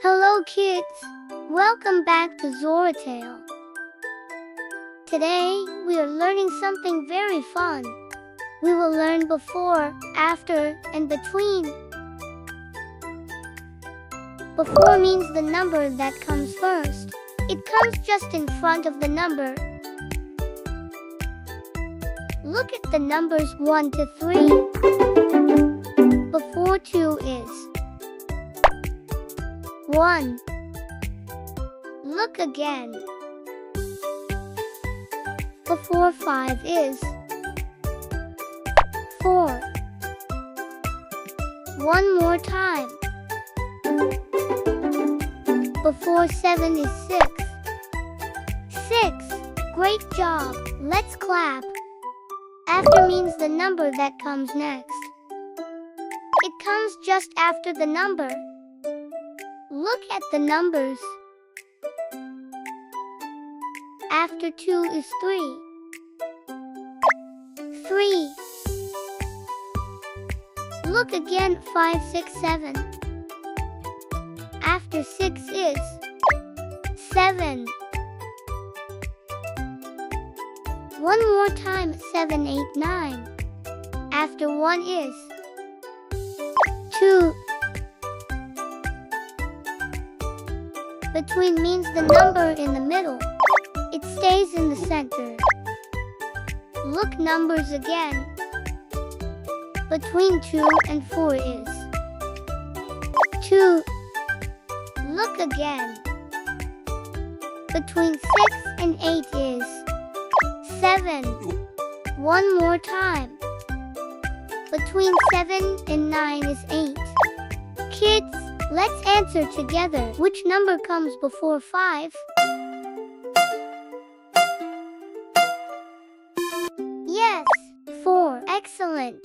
Hello kids! Welcome back to Xoratales. Today, we are learning something very fun. We will learn before, after, and between. Before means the number that comes first. It comes just in front of the number. Look at the numbers 1 to 3. Before 2 is 1. Look again. Before 5 is 4. One more time. Before 7 is 6. 6. Great job. Let's clap. After means the number that comes next. It comes just after the number. Look at the numbers. After 2 is 3. 3. Look again, 5, 6, 7. After 6 is 7. One more time, 7, 8, 9. After 1 is 2. Between means the number in the middle. It stays in the center. Look numbers again. Between 2 and 4 is 2. Look again. Between 6 and 8 is 7. One more time. Between 7 and 9 is 8. Kids, let's answer together. Which number comes before 5? Yes, 4. Excellent.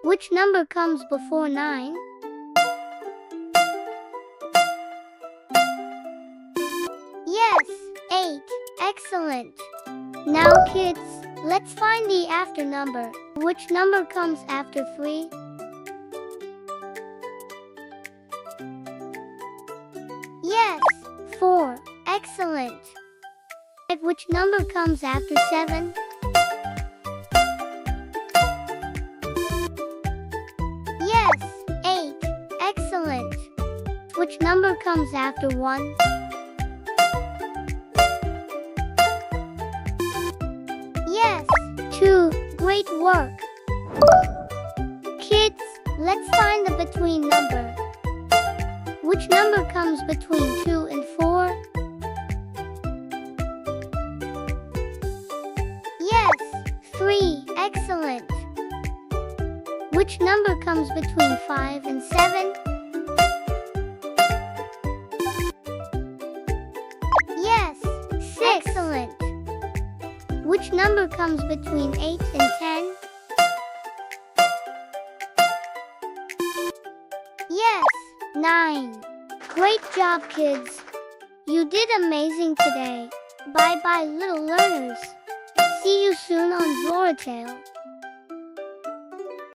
Which number comes before 9? Yes, 8. Excellent. Now kids, let's find the after number. Which number comes after 3? Yes, 4. Excellent. Which number comes after 7? Yes, 8. Excellent. Which number comes after 1? Yes, 2. Great work. Kids, let's find the between number. Which number comes between 2 and 4? Yes, 3. Excellent. Which number comes between 5 and 7? Yes, 6. Excellent. Which number comes between 8 and 10? Yes, 9. Great job, kids. You did amazing today. Bye-bye, little learners. See you soon on Xoratales.